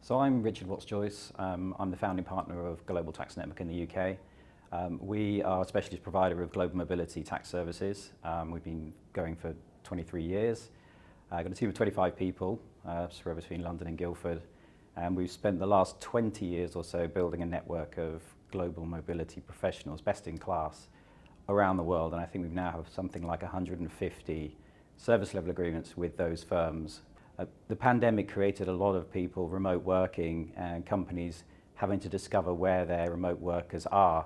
So I'm Richard Watts-Joyce. I'm the founding partner of Global Tax Network in the UK. We are a specialist provider of global mobility tax services. We've been going for 23 years. I've got a team of 25 people, spread between London and Guildford. And we've spent the last 20 years or so building a network of global mobility professionals, best in class, around the world. And I think we now have something like 150 service level agreements with those firms. The pandemic created a lot of people remote working and companies having to discover where their remote workers are.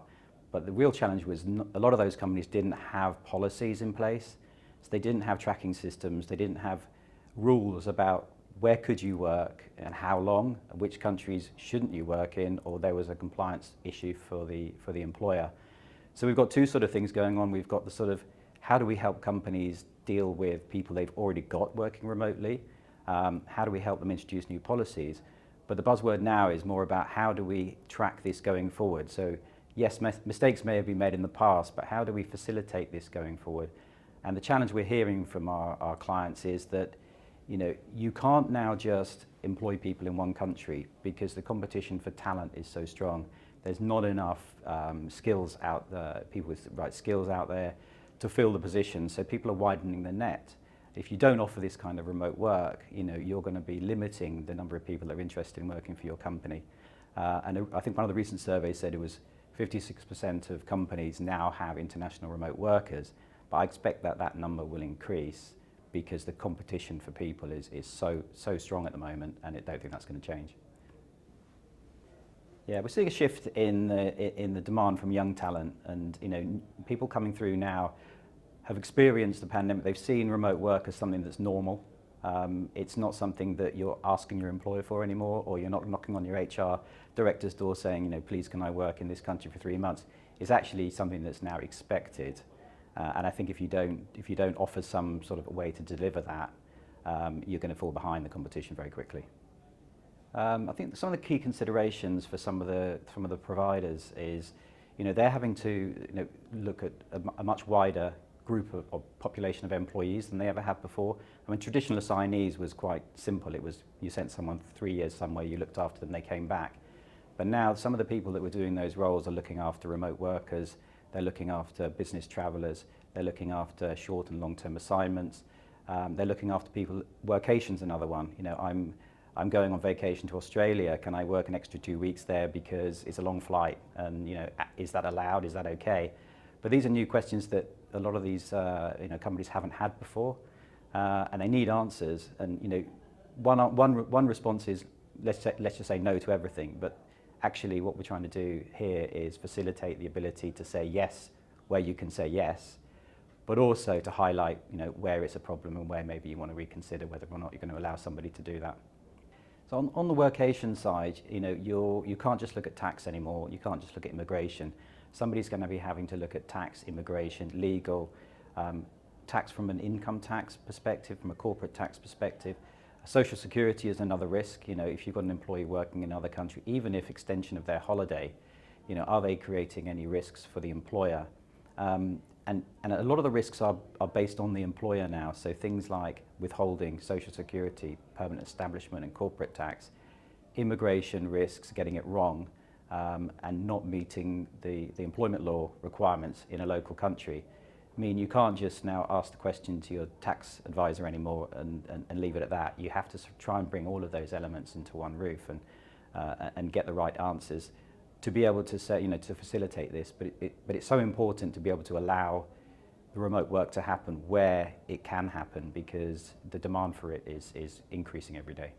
But the real challenge was a lot of those companies didn't have policies in place. So they didn't have tracking systems, they didn't have rules about where could you work and how long, which countries shouldn't you work in, or there was a compliance issue for the employer. So we've got two sort of things going on. We've got the sort of how do we help companies deal with people they've already got working remotely? How do we help them introduce new policies? But the buzzword now is more about how do we track this going forward? So yes, mistakes may have been made in the past, but how do we facilitate this going forward? And the challenge we're hearing from our clients is that you can't now just employ people in one country because the competition for talent is so strong. There's not enough skills out there, people with the right skills out there to fill the position, so people are widening the net. If you don't offer this kind of remote work, you're going to be limiting the number of people that are interested in working for your company. And I think one of the recent surveys said it was 56% of companies now have international remote workers, but I expect that number will increase because the competition for people is so strong at the moment, and I don't think that's going to change. Yeah, we're seeing a shift in the demand from young talent, and people coming through now have experienced the pandemic. They've seen remote work as something that's normal. It's not something that you're asking your employer for anymore, or you're not knocking on your HR director's door saying, please can I work in this country for 3 months. It's actually something that's now expected. And I think if you don't offer some sort of a way to deliver that, you're going to fall behind the competition very quickly. I think some of the key considerations for some of the providers is, they're having to look at a much wider group of population of employees than they ever have before. I mean, traditional assignees was quite simple. It was you sent someone for 3 years somewhere, you looked after them, they came back. But now some of the people that were doing those roles are looking after remote workers, they're looking after business travelers, they're looking after short and long-term assignments, they're looking after people. Workations, another one. I'm going on vacation to Australia. Can I work an extra 2 weeks there because it's a long flight? And is that allowed? Is that okay? But these are new questions that a lot of these companies haven't had before, and they need answers. And one response is let's just say no to everything. But actually, what we're trying to do here is facilitate the ability to say yes where you can say yes, but also to highlight where it's a problem and where maybe you want to reconsider whether or not you're going to allow somebody to do that. So on the workation side, you can't just look at tax anymore. You can't just look at immigration. Somebody's going to be having to look at tax, immigration, legal, tax from an income tax perspective, from a corporate tax perspective. Social security is another risk. If you've got an employee working in another country, even if extension of their holiday, are they creating any risks for the employer? And a lot of the risks are based on the employer now. So things like withholding, social security, permanent establishment and corporate tax, immigration risks, getting it wrong, and not meeting the employment law requirements in a local country mean you can't just now ask the question to your tax advisor anymore and leave it at that. You have to try and bring all of those elements into one roof and get the right answers to be able to say, to facilitate this. But it's so important to be able to allow the remote work to happen where it can happen, because the demand for it is increasing every day.